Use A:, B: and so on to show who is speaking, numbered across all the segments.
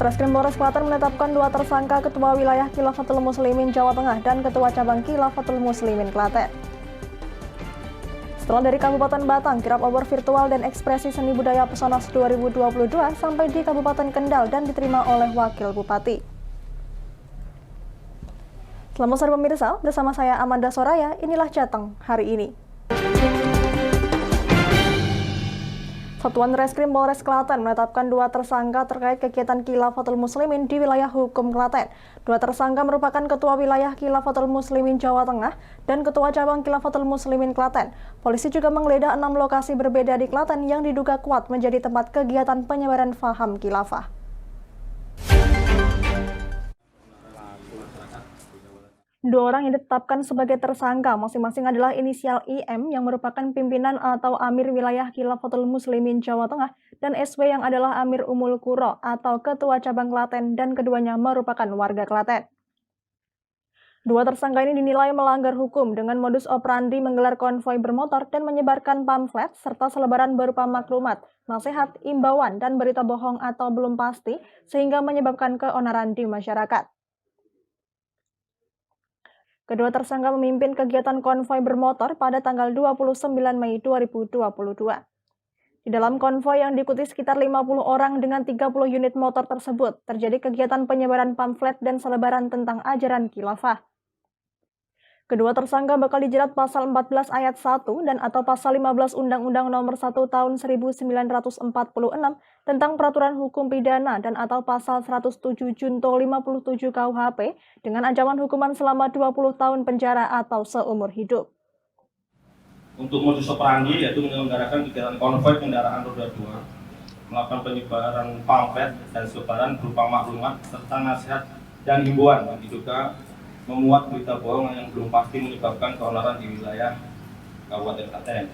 A: Satreskrim Polres Klaten menetapkan 2 tersangka Ketua Wilayah Khilafatul Muslimin Jawa Tengah dan Ketua Cabang Khilafatul Muslimin Klaten. Setelah dari Kabupaten Batang, kirap obor virtual dan ekspresi seni budaya Pesonas 2022 sampai di Kabupaten Kendal dan diterima oleh Wakil Bupati. Selamat sore pemirsa, bersama saya Amanda Soraya, inilah Jateng hari ini. Satuan Reskrim Polres Klaten menetapkan 2 tersangka terkait kegiatan Khilafatul Muslimin di wilayah hukum Klaten. 2 tersangka merupakan Ketua Wilayah Khilafatul Muslimin Jawa Tengah dan Ketua Cabang Khilafatul Muslimin Klaten. Polisi juga menggeledah 6 lokasi berbeda di Klaten yang diduga kuat menjadi tempat kegiatan penyebaran paham khilafah. Dua orang yang ditetapkan sebagai tersangka masing-masing adalah inisial IM yang merupakan pimpinan atau Amir Wilayah Khilafatul Muslimin Jawa Tengah dan SW yang adalah Amir Umul Quro atau Ketua Cabang Klaten dan keduanya merupakan warga Klaten. Dua tersangka ini dinilai melanggar hukum dengan modus operandi menggelar konvoi bermotor dan menyebarkan pamflet serta selebaran berupa maklumat, nasihat, imbauan, dan berita bohong atau belum pasti sehingga menyebabkan keonaran di masyarakat. Kedua tersangka memimpin kegiatan konvoi bermotor pada tanggal 29 Mei 2022. Di dalam konvoi yang diikuti sekitar 50 orang dengan 30 unit motor tersebut, terjadi kegiatan penyebaran pamflet dan selebaran tentang ajaran khilafah. Kedua tersangka bakal dijerat pasal 14 ayat 1 dan atau pasal 15 Undang-Undang Nomor 1 Tahun 1946 tentang Peraturan Hukum Pidana dan atau pasal 107 Junto 57 KUHP dengan ancaman hukuman selama 20 tahun penjara atau seumur hidup.
B: Untuk modus operandi yaitu menyelenggarakan kegiatan konvoi kendaraan roda 2, melakukan penyebaran pamflet dan selebaran berupa maklumat serta nasihat dan himbauan yang diduga memuat berita bohong yang belum pasti menyebabkan keonaran di wilayah Kabupaten Klaten.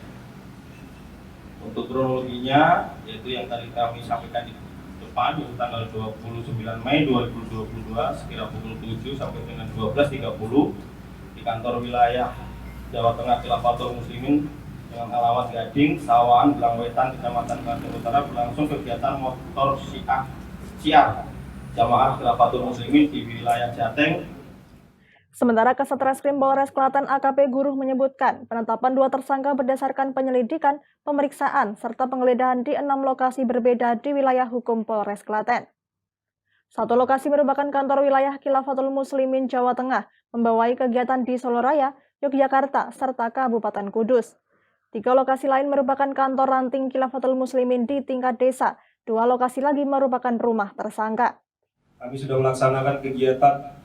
B: Untuk kronologinya, yaitu yang tadi kami sampaikan di depan, yaitu tanggal 29 Mei 2022, sekira pukul 7 sampai dengan 12.30 di kantor wilayah Jawa Tengah Khilafatul Muslimin dengan alamat Gading, Sawan, Blangwetan, Kecamatan Klaten Utara berlangsung kegiatan motor syiar Jamaah Khilafatul Muslimin di wilayah Jateng.
A: Sementara Kasat Reskrim Polres Klaten AKP Guruh menyebutkan penetapan 2 tersangka berdasarkan penyelidikan, pemeriksaan, serta penggeledahan di 6 lokasi berbeda di wilayah hukum Polres Klaten. Satu lokasi merupakan kantor wilayah Khilafatul Muslimin Jawa Tengah, membawai kegiatan di Solo Raya, Yogyakarta, serta Kabupaten Kudus. 3 lokasi lain merupakan kantor ranting Khilafatul Muslimin di tingkat desa. 2 lokasi lagi merupakan rumah tersangka.
C: Kami sudah melaksanakan kegiatan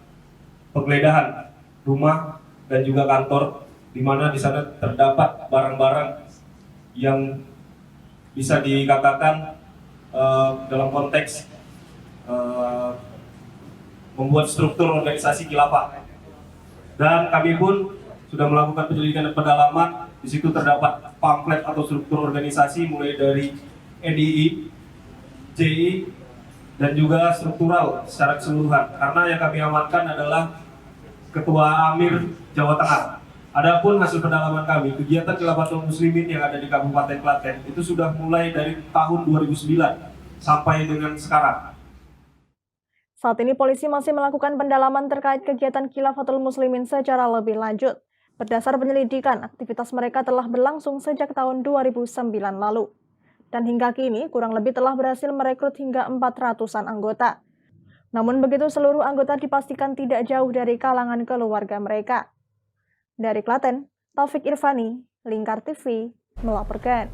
C: penggeledahan rumah dan juga kantor, di mana di sana terdapat barang-barang yang bisa dikatakan dalam konteks membuat struktur organisasi khilafah. Dan kami pun sudah melakukan penyelidikan dan pendalaman. Di situ terdapat pamflet atau struktur organisasi mulai dari NII, JI, dan juga struktural secara keseluruhan. Karena yang kami amankan adalah Ketua Amir Jawa Tengah. Adapun hasil pendalaman kami, kegiatan Khilafatul Muslimin yang ada di Kabupaten Klaten itu sudah mulai dari tahun 2009 sampai dengan sekarang.
A: Saat ini polisi masih melakukan pendalaman terkait kegiatan Khilafatul Muslimin secara lebih lanjut. Berdasar penyelidikan, aktivitas mereka telah berlangsung sejak tahun 2009 lalu. Dan hingga kini kurang lebih telah berhasil merekrut hingga 400-an anggota. Namun begitu seluruh anggota dipastikan tidak jauh dari kalangan keluarga mereka. Dari Klaten, Taufik Irvani, Lingkar TV, melaporkan.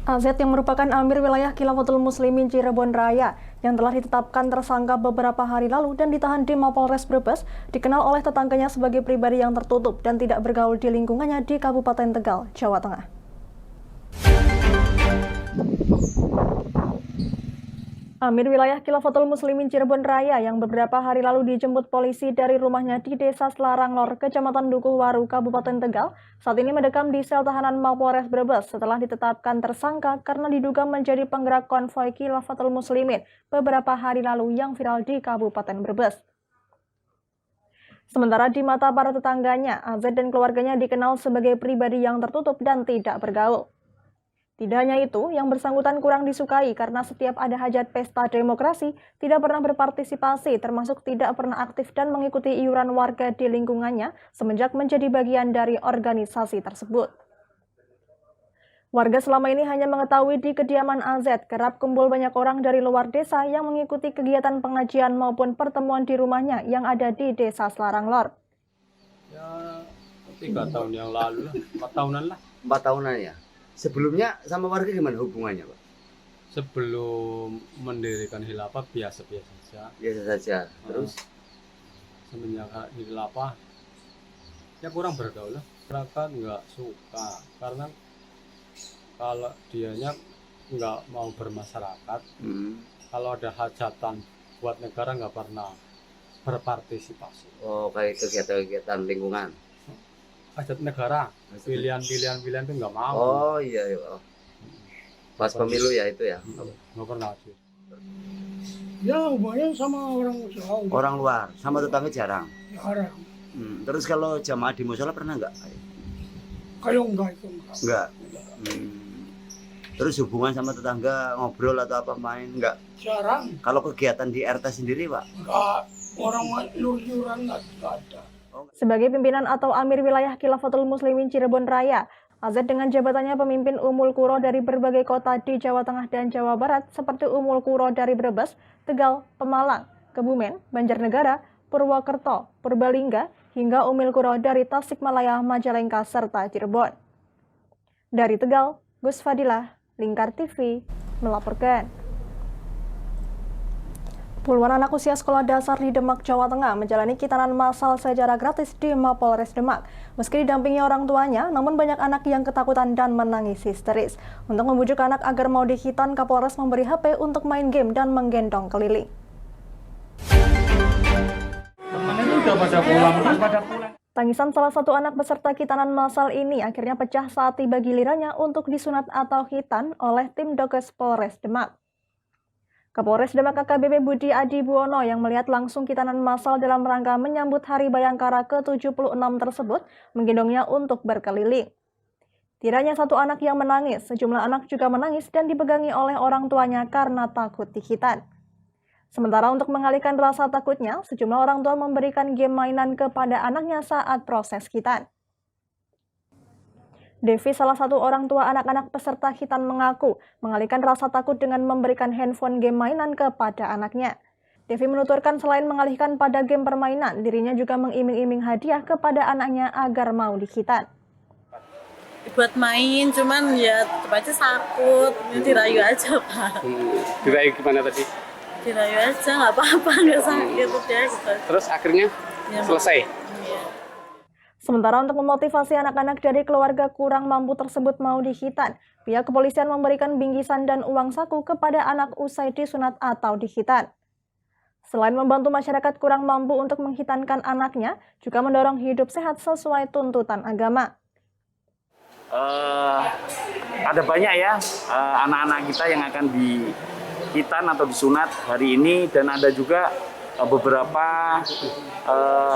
A: AZ yang merupakan Amir Wilayah Khilafatul Muslimin Cirebon Raya yang telah ditetapkan tersangka beberapa hari lalu dan ditahan di Mapolres Brebes dikenal oleh tetangganya sebagai pribadi yang tertutup dan tidak bergaul di lingkungannya di Kabupaten Tegal, Jawa Tengah. Amir Wilayah Khilafatul Muslimin Cirebon Raya yang beberapa hari lalu dijemput polisi dari rumahnya di Desa Selarang Lor, Kecamatan Dukuhwaru, Kabupaten Tegal, saat ini mendekam di sel tahanan Mapolres Brebes setelah ditetapkan tersangka karena diduga menjadi penggerak konvoi Khilafatul Muslimin beberapa hari lalu yang viral di Kabupaten Brebes. Sementara di mata para tetangganya, AZ dan keluarganya dikenal sebagai pribadi yang tertutup dan tidak bergaul. Tidak hanya itu, yang bersangkutan kurang disukai karena setiap ada hajat pesta demokrasi, tidak pernah berpartisipasi, termasuk tidak pernah aktif dan mengikuti iuran warga di lingkungannya semenjak menjadi bagian dari organisasi tersebut. Warga selama ini hanya mengetahui di kediaman AZ kerap kumpul banyak orang dari luar desa yang mengikuti kegiatan pengajian maupun pertemuan di rumahnya yang ada di Desa Selarang Lor.
D: Ya 3 tahun yang lalu lah, 4 tahunan lah.
E: 4 tahunan ya. Sebelumnya sama warga gimana hubungannya, Pak?
D: Sebelum mendirikan Khilafah biasa-biasa saja.
E: Biasa saja. Terus
D: Semenjak Khilafah ya kurang bergaul lah. Masyarakat nggak suka karena kalau dianya nggak mau bermasyarakat, kalau ada hajatan buat negara nggak pernah berpartisipasi.
E: oh kayak kegiatan-kegiatan lingkungan.
D: Hajat negara, pilihan-pilihan itu nggak mau.
E: Oh iya, iya. Oh. Pas pemilu ya itu ya.
D: Nggak pernah sih.
F: Ya hubungannya sama orang jauh,
E: Orang luar sama tetangga jarang.
F: jarang.
E: Terus kalau jamaah di musola pernah nggak?
F: Kayak enggak itu enggak.
E: Enggak. Terus hubungan sama tetangga ngobrol atau apa main enggak?
F: Jarang,
E: Kalau kegiatan di RT sendiri, Pak?
F: enggak. Orang lur-luran enggak ada.
A: Sebagai pimpinan atau amir wilayah Khilafatul Muslimin Cirebon Raya, AZ dengan jabatannya pemimpin Umul Quro dari berbagai kota di Jawa Tengah dan Jawa Barat seperti Umul Quro dari Brebes, Tegal, Pemalang, Kebumen, Banjarnegara, Purwokerto, Purbalingga, hingga Umul Quro dari Tasikmalaya, Majalengka, serta Cirebon. Dari Tegal, Gus Fadilah, Lingkar TV, melaporkan. Puluhan anak usia sekolah dasar di Demak, Jawa Tengah menjalani khitanan massal secara gratis di Mapolres Demak. Meski didampingi orang tuanya, namun banyak anak yang ketakutan dan menangis histeris. Untuk membujuk anak agar mau dikhitan, Kapolres memberi HP untuk main game dan menggendong keliling. Tangisan salah satu anak peserta khitanan massal ini akhirnya pecah saat tiba gilirannya untuk disunat atau khitan oleh tim Dokes Polres Demak. Kapolres Demak AKBP Budi Adi Buwono yang melihat langsung khitanan massal dalam rangka menyambut Hari Bayangkara ke-76 tersebut menggendongnya untuk berkeliling. Tidak hanya satu anak yang menangis, sejumlah anak juga menangis dan dipegangi oleh orang tuanya karena takut dikhitan. Sementara untuk mengalihkan rasa takutnya, sejumlah orang tua memberikan game mainan kepada anaknya saat proses khitan. Devi, salah satu orang tua anak-anak peserta khitan, mengaku mengalihkan rasa takut dengan memberikan handphone game mainan kepada anaknya. Devi menuturkan selain mengalihkan pada game permainan, dirinya juga mengiming-iming hadiah kepada anaknya agar mau dikhitan.
G: Buat main, cuman ya tetap aja takut, dirayu aja Pak.
H: Dirayu gimana tadi?
G: Dirayu aja, nggak apa-apa, nggak sakit udah gitu.
H: Terus akhirnya
G: Ya,
H: selesai?
G: Iya.
A: Sementara untuk memotivasi anak-anak dari keluarga kurang mampu tersebut mau dikhitan, pihak kepolisian memberikan bingkisan dan uang saku kepada anak usai disunat atau dikhitan. Selain membantu masyarakat kurang mampu untuk mengkhitankan anaknya, juga mendorong hidup sehat sesuai tuntutan agama.
I: Ada banyak ya anak-anak kita yang akan dikhitan atau disunat hari ini, dan ada juga beberapa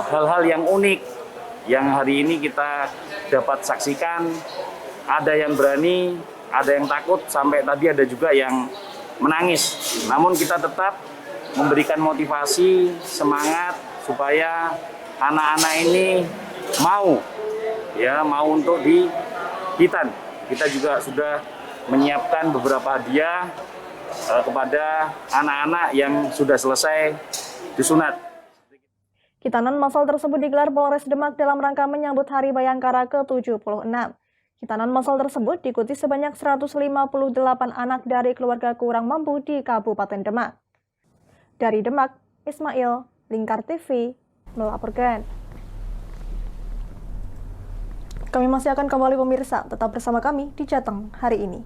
I: hal-hal yang unik yang hari ini kita dapat saksikan. Ada yang berani, ada yang takut, sampai tadi ada juga yang menangis. Namun kita tetap memberikan motivasi, semangat supaya anak-anak ini mau untuk dikhitan. Kita juga sudah menyiapkan beberapa hadiah kepada anak-anak yang sudah selesai disunat.
A: Khitanan massal tersebut digelar Polres Demak dalam rangka menyambut Hari Bayangkara ke-76. Khitanan massal tersebut diikuti sebanyak 158 anak dari keluarga kurang mampu di Kabupaten Demak. Dari Demak, Ismail, Lingkar TV, melaporkan. Kami masih akan kembali pemirsa, tetap bersama kami di Jateng hari ini.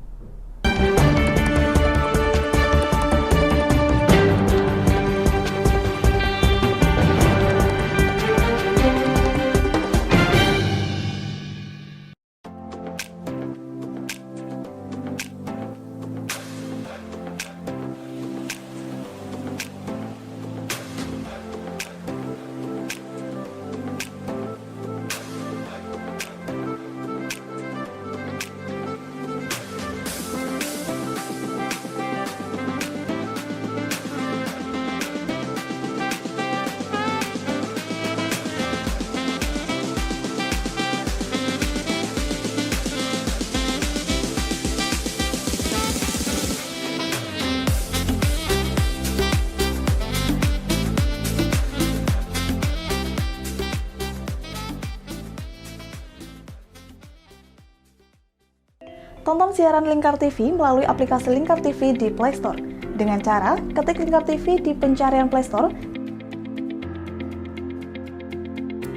A: Tonton siaran Lingkar TV melalui aplikasi Lingkar TV di Play Store. Dengan cara ketik Lingkar TV di pencarian Play Store,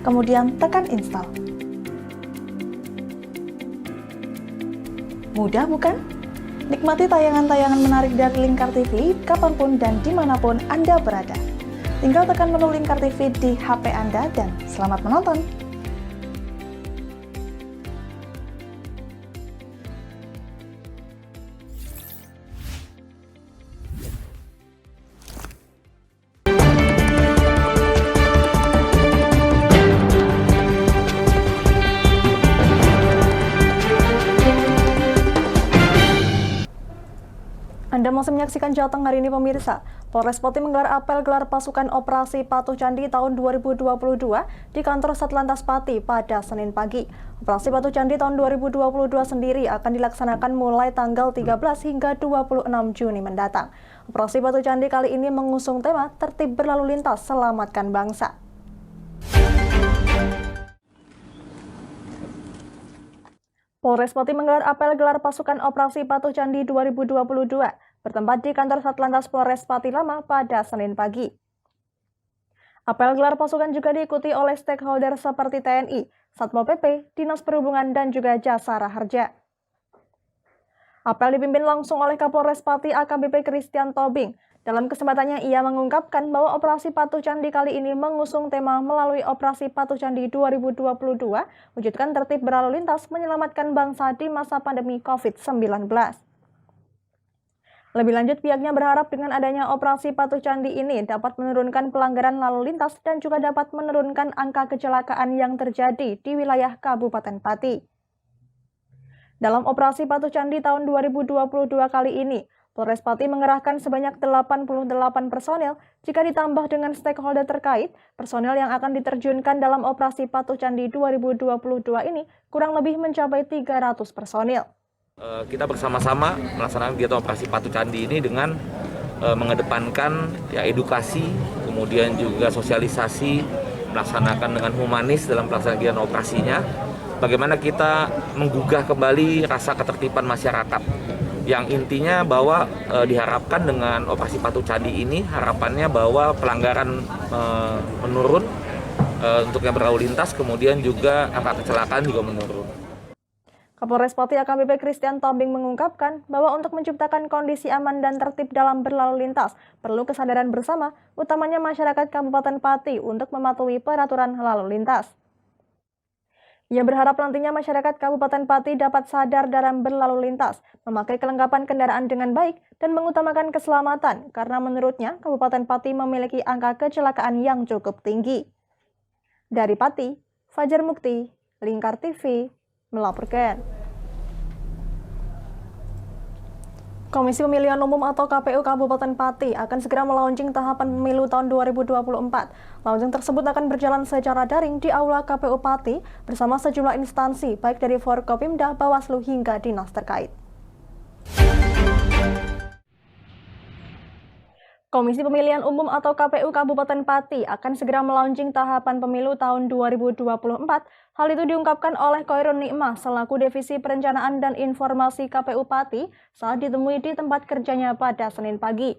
A: kemudian tekan install. Mudah bukan? Nikmati tayangan-tayangan menarik dari Lingkar TV kapanpun dan dimanapun Anda berada. Tinggal tekan menu Lingkar TV di HP Anda dan selamat menonton! Anda masih menyaksikan Jateng hari ini pemirsa. Polres Pati menggelar apel gelar pasukan operasi Patuh Candi tahun 2022 di kantor Satlantas Pati pada Senin pagi. Operasi Patuh Candi tahun 2022 sendiri akan dilaksanakan mulai tanggal 13 hingga 26 Juni mendatang. Operasi Patuh Candi kali ini mengusung tema tertib berlalu lintas selamatkan bangsa. Polres Pati menggelar apel gelar pasukan operasi Patuh Candi 2022 bertempat di kantor Satlantas Polres Pati Lama pada Senin pagi. Apel gelar pasukan juga diikuti oleh stakeholder seperti TNI, Satpol PP, Dinas Perhubungan, dan juga Jasara Harja. Apel dipimpin langsung oleh Kapolres Pati AKBP Christian Tobing. Dalam kesempatannya, ia mengungkapkan bahwa operasi Patuh Candi kali ini mengusung tema melalui operasi Patuh Candi 2022, wujudkan tertib berlalu lintas menyelamatkan bangsa di masa pandemi COVID-19. Lebih lanjut, pihaknya berharap dengan adanya operasi Patuh Candi ini dapat menurunkan pelanggaran lalu lintas dan juga dapat menurunkan angka kecelakaan yang terjadi di wilayah Kabupaten Pati. Dalam operasi Patuh Candi tahun 2022 kali ini, Polres Pati mengerahkan sebanyak 88 personel jika ditambah dengan stakeholder terkait. Personel yang akan diterjunkan dalam operasi Patuh Candi 2022 ini kurang lebih mencapai 300 personel.
J: Kita bersama-sama melaksanakan kegiatan operasi Patuh Candi ini dengan mengedepankan edukasi, kemudian juga sosialisasi, melaksanakan dengan humanis dalam pelaksanaan kegiatan operasinya. Bagaimana kita menggugah kembali rasa ketertiban masyarakat. Yang intinya bahwa diharapkan dengan operasi Patuh Candi ini harapannya bahwa pelanggaran menurun untuk yang berlalu lintas, kemudian juga angka kecelakaan juga menurun.
A: Kapolres Pati AKBP Christian Tobing mengungkapkan bahwa untuk menciptakan kondisi aman dan tertib dalam berlalu lintas perlu kesadaran bersama, utamanya masyarakat Kabupaten Pati untuk mematuhi peraturan lalu lintas. Ia berharap nantinya masyarakat Kabupaten Pati dapat sadar dalam berlalu lintas, memakai kelengkapan kendaraan dengan baik, dan mengutamakan keselamatan, karena menurutnya Kabupaten Pati memiliki angka kecelakaan yang cukup tinggi. Dari Pati, Fajar Mukti, Lingkar TV, melaporkan. Komisi Pemilihan Umum atau KPU Kabupaten Pati akan segera melaunching tahapan pemilu tahun 2024. Launching tersebut akan berjalan secara daring di Aula KPU Pati bersama sejumlah instansi, baik dari Forkopimda, Bawaslu, hingga dinas terkait. Komisi Pemilihan Umum atau KPU Kabupaten Pati akan segera melaunching tahapan pemilu tahun 2024. Hal itu diungkapkan oleh Koirun Nikmah selaku Divisi Perencanaan dan Informasi KPU Pati saat ditemui di tempat kerjanya pada Senin pagi.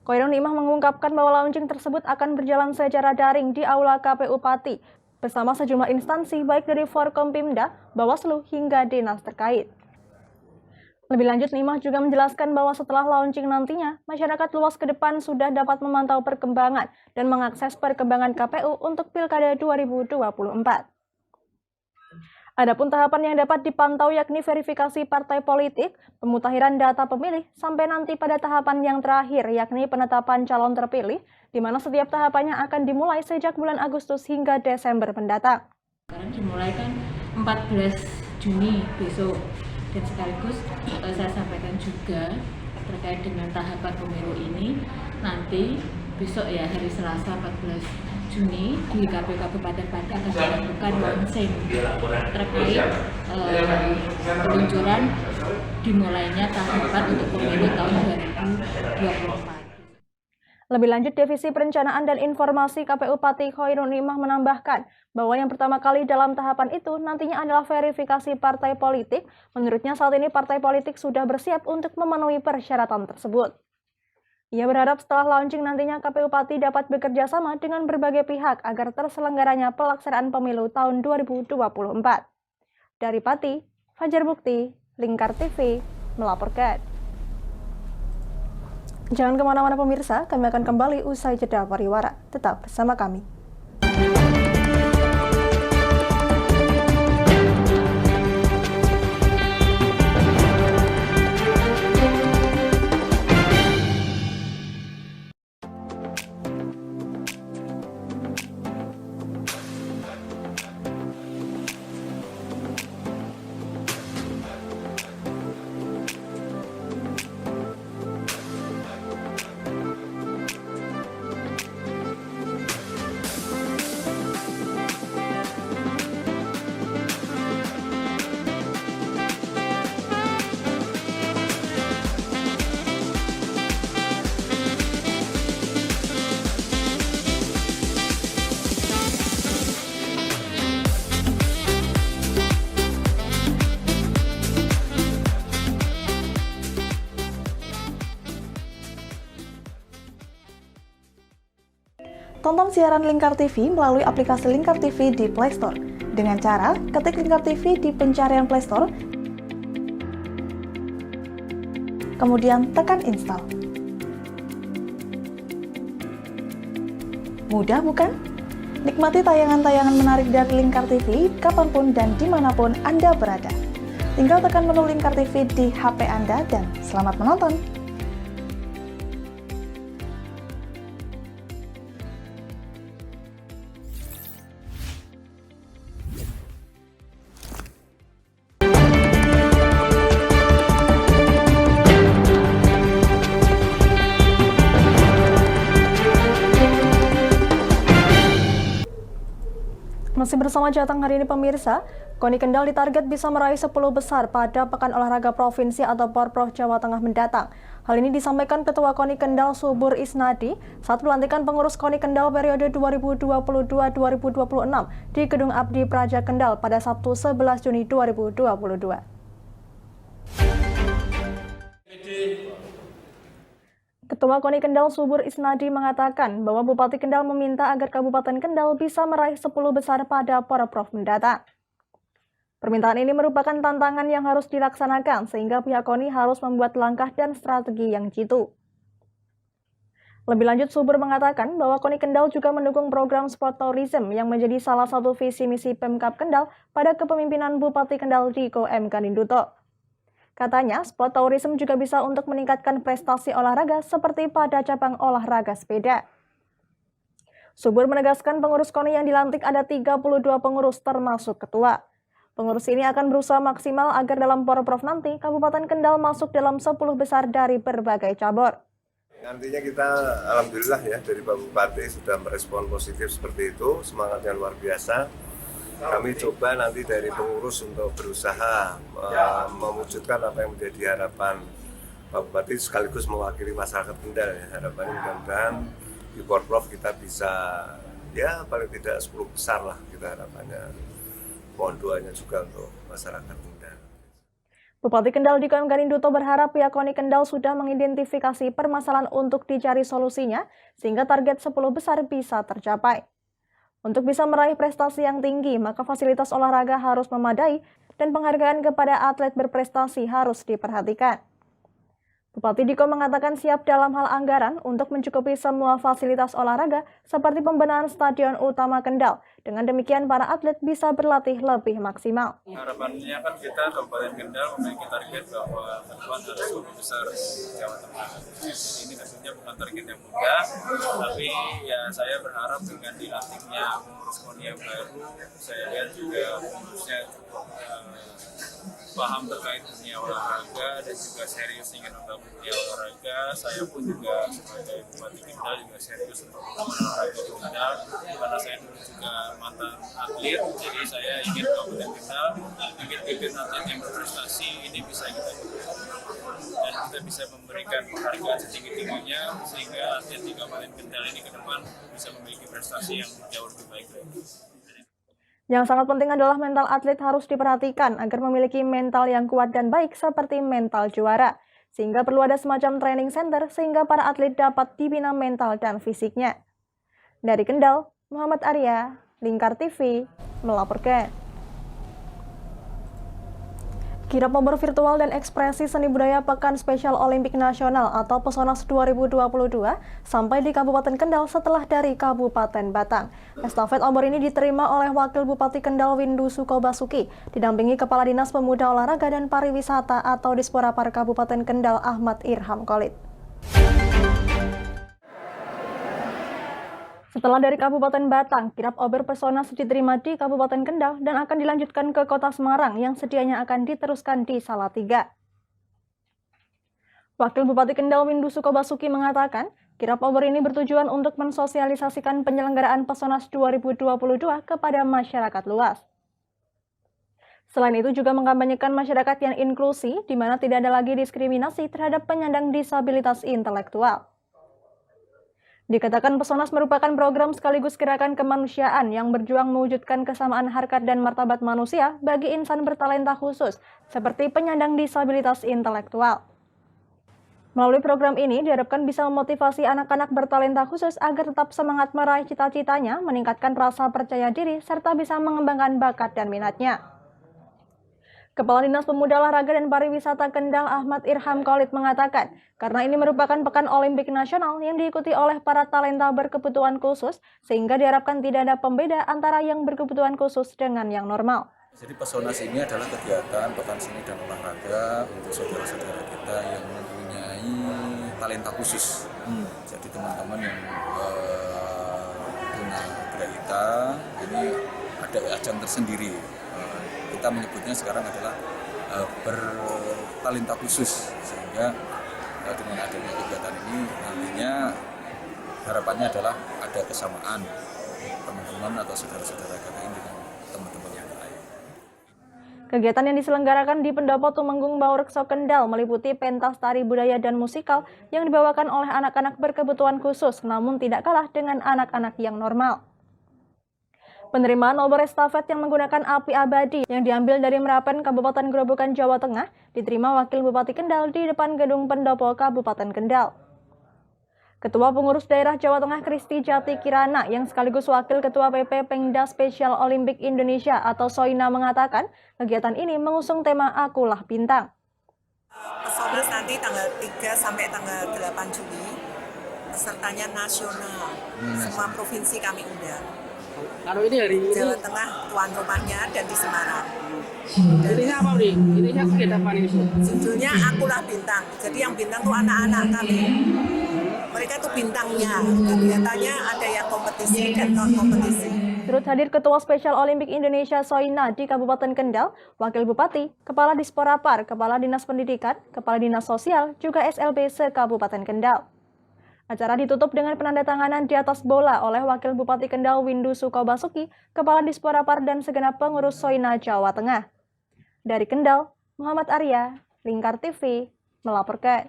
A: Koirun Nikmah mengungkapkan bahwa launching tersebut akan berjalan secara daring di Aula KPU Pati bersama sejumlah instansi baik dari Forkompimda, Bawaslu, hingga dinas terkait. Lebih lanjut, Nimah juga menjelaskan bahwa setelah launching nantinya, masyarakat luas ke depan sudah dapat memantau perkembangan dan mengakses perkembangan KPU untuk Pilkada 2024. Adapun tahapan yang dapat dipantau yakni verifikasi partai politik, pemutahiran data pemilih, sampai nanti pada tahapan yang terakhir yakni penetapan calon terpilih, di mana setiap tahapannya akan dimulai sejak bulan Agustus hingga Desember mendatang.
K: Sekarang dimulai kan 14 Juni besok. Dan sekaligus saya sampaikan juga terkait dengan tahapan pemilu ini, nanti besok ya hari Selasa 14 Juni di KPU Kabupaten Pati akan dilakukan launching terkait peluncuran dimulainya tahapan untuk pemilu tahun 2024.
A: Lebih lanjut, Divisi Perencanaan dan Informasi KPU Pati Khairun Nimah menambahkan bahwa yang pertama kali dalam tahapan itu nantinya adalah verifikasi partai politik. Menurutnya saat ini partai politik sudah bersiap untuk memenuhi persyaratan tersebut. Ia berharap setelah launching nantinya KPU Pati dapat bekerja sama dengan berbagai pihak agar terselenggaranya pelaksanaan pemilu tahun 2024. Dari Pati, Fajar Bukti, Lingkar TV, melaporkan. Jangan kemana-mana pemirsa, kami akan kembali usai jeda pariwara. Tetap bersama kami. Tonton siaran Lingkar TV melalui aplikasi Lingkar TV di Play Store. Dengan cara ketik Lingkar TV di pencarian Play Store, kemudian tekan install. Mudah bukan? Nikmati tayangan-tayangan menarik dari Lingkar TV kapanpun dan dimanapun Anda berada. Tinggal tekan menu Lingkar TV di HP Anda dan selamat menonton! Masih bersama Jateng hari ini pemirsa, KONI Kendal ditarget bisa meraih 10 besar pada Pekan Olahraga Provinsi atau Porprov Jawa Tengah mendatang. Hal ini disampaikan Ketua KONI Kendal Subur Isnadi saat pelantikan pengurus KONI Kendal periode 2022-2026 di Gedung Abdi Praja Kendal pada Sabtu 11 Juni 2022. Ketua KONI Kendal Subur Isnadi mengatakan bahwa Bupati Kendal meminta agar Kabupaten Kendal bisa meraih 10 besar pada Porprov mendatang. Permintaan ini merupakan tantangan yang harus dilaksanakan sehingga pihak KONI harus membuat langkah dan strategi yang jitu. Lebih lanjut, Subur mengatakan bahwa KONI Kendal juga mendukung program sport tourism yang menjadi salah satu visi misi Pemkab Kendal pada kepemimpinan Bupati Kendal Diko M. Ganinduto. Katanya, sport tourism juga bisa untuk meningkatkan prestasi olahraga seperti pada cabang olahraga sepeda. Subur menegaskan pengurus KONI yang dilantik ada 32 pengurus termasuk ketua. Pengurus ini akan berusaha maksimal agar dalam Porprov nanti Kabupaten Kendal masuk dalam 10 besar dari berbagai cabur.
L: Nantinya kita alhamdulillah ya dari Pak Bupati sudah merespon positif seperti itu, semangatnya luar biasa. Kami coba nanti dari pengurus untuk berusaha mewujudkan apa yang menjadi harapan Pak Bupati sekaligus mewakili masyarakat Kendal ya. Harapannya mudah-mudahan di Porprov kita bisa ya paling tidak 10 besar lah kita harapannya. Mohon doanya juga untuk masyarakat Kendal.
A: Bupati Kendal Diko M. Ganinduto berharap pihak KONI Kendal sudah mengidentifikasi permasalahan untuk dicari solusinya sehingga target 10 besar bisa tercapai. Untuk bisa meraih prestasi yang tinggi, maka fasilitas olahraga harus memadai dan penghargaan kepada atlet berprestasi harus diperhatikan. Bupati Diko mengatakan siap dalam hal anggaran untuk mencukupi semua fasilitas olahraga seperti pembenahan Stadion Utama Kendal. Dengan demikian para atlet bisa berlatih lebih maksimal.
M: Harapannya kan kita Kabupaten Kendal memiliki target bahwa teman harus 10 besar Jawa Tengah. Ini tentunya bukan target yang mudah, tapi ya saya berharap dengan dilantiknya pengurus KONI yang baru, saya lihat juga pengurusnya cukup paham terkait dunia olahraga dan juga serius ingin membangun dunia olahraga. Saya pun juga sebagai Bupati Kendal juga serius untuk membangun olahraga di Kendal karena saya dulu juga mantan atlet, jadi saya ingin Kabupaten Kendal, ingin bibit atlet yang berprestasi ini bisa kita dan kita bisa memberikan penghargaan setinggi-tingginya sehingga atlet di Kabupaten prestasi yang jauh lebih baik.
A: Yang sangat penting adalah mental atlet harus diperhatikan agar memiliki mental yang kuat dan baik seperti mental juara. Sehingga perlu ada semacam training center sehingga para atlet dapat dibina mental dan fisiknya. Dari Kendal, Muhammad Arya, Lingkar TV, melaporkan. Kirap obor virtual dan ekspresi seni budaya Pekan Spesial Olimpik Nasional atau PESONAS 2022 sampai di Kabupaten Kendal setelah dari Kabupaten Batang. Estafet obor ini diterima oleh Wakil Bupati Kendal Windu Sukobasuki, didampingi Kepala Dinas Pemuda Olahraga dan Pariwisata atau Disporapar Kabupaten Kendal Ahmad Irham Khalid. Setelah dari Kabupaten Batang, kirap obor PESONAS diterima di Kabupaten Kendal dan akan dilanjutkan ke Kota Semarang yang sedianya akan diteruskan di Salatiga. Wakil Bupati Kendal Windu Sukobasuki mengatakan, kirap obor ini bertujuan untuk mensosialisasikan penyelenggaraan PESONAS 2022 kepada masyarakat luas. Selain itu juga mengkampanyekan masyarakat yang inklusi, di mana tidak ada lagi diskriminasi terhadap penyandang disabilitas intelektual. Dikatakan PESONAS merupakan program sekaligus gerakan kemanusiaan yang berjuang mewujudkan kesamaan harkat dan martabat manusia bagi insan bertalenta khusus, seperti penyandang disabilitas intelektual. Melalui program ini diharapkan bisa memotivasi anak-anak bertalenta khusus agar tetap semangat meraih cita-citanya, meningkatkan rasa percaya diri, serta bisa mengembangkan bakat dan minatnya. Kepala Dinas Pemuda Olahraga dan Pariwisata Kendal Ahmad Irham Khalid mengatakan, karena ini merupakan Pekan Olimpik Nasional yang diikuti oleh para talenta berkebutuhan khusus, sehingga diharapkan tidak ada pembeda antara yang berkebutuhan khusus dengan yang normal.
N: Jadi PESONAS ini adalah kegiatan Pekan Seni dan Olahraga untuk saudara-saudara kita yang mempunyai talenta khusus. Jadi teman-teman yang tunagrahita ini ada ajang tersendiri. Kita menyebutnya sekarang adalah bertalenta khusus, sehingga dengan adanya kegiatan ini nantinya harapannya adalah ada kesamaan teman-teman atau saudara-saudara kita ini dengan teman-teman yang lain.
A: Kegiatan yang diselenggarakan di Pendopo Tumenggung Baurekso Kendal meliputi pentas tari budaya dan musikal yang dibawakan oleh anak-anak berkebutuhan khusus, namun tidak kalah dengan anak-anak yang normal. Penerimaan obor estafet yang menggunakan api abadi yang diambil dari Merapen, Kabupaten Grobogan, Jawa Tengah, diterima Wakil Bupati Kendal di depan Gedung Pendopo Kabupaten Kendal. Ketua Pengurus Daerah Jawa Tengah Kristi Jati Kirana yang sekaligus Wakil Ketua PP Pengda Spesial Olimpik Indonesia atau SOINA mengatakan, kegiatan ini mengusung tema Akulah Bintang.
O: PESONAS nanti tanggal 3 sampai tanggal 8 Juli, pesertanya nasional, semua provinsi kami undang.
H: Kalau ini hari ini
O: Jawa Tengah tuan rumahnya dan di Semarang.
H: Ininya apa nih? Ininya kegiatan apa nih Bu?
O: Judulnya Akulah Bintang. Jadi yang bintang tuh anak-anak kami. Mereka tuh bintangnya. Kegiatannya ada yang kompetisi dan non kompetisi.
A: Turut hadir Ketua Spesial Olimpik Indonesia SOINA di Kabupaten Kendal, Wakil Bupati, Kepala Disporapar, Kepala Dinas Pendidikan, Kepala Dinas Sosial, juga SLB se-Kabupaten Kendal. Acara ditutup dengan penandatanganan di atas bola oleh Wakil Bupati Kendal Windu Sukobasuki, Kepala Disporapar dan segenap pengurus SOINA Jawa Tengah. Dari Kendal, Muhammad Arya, Lingkar TV, melaporkan.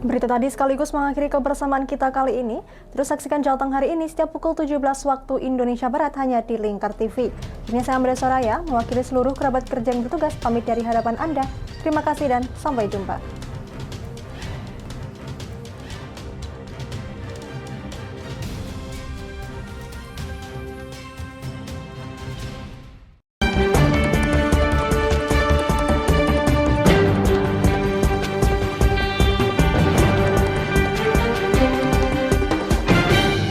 A: Berita tadi sekaligus mengakhiri kebersamaan kita kali ini. Terus saksikan Jateng hari ini setiap pukul 17 waktu Indonesia Barat hanya di Lingkar TV. Ini saya Amanda Soraya, mewakili seluruh kerabat kerja yang bertugas, pamit dari hadapan Anda. Terima kasih dan sampai jumpa.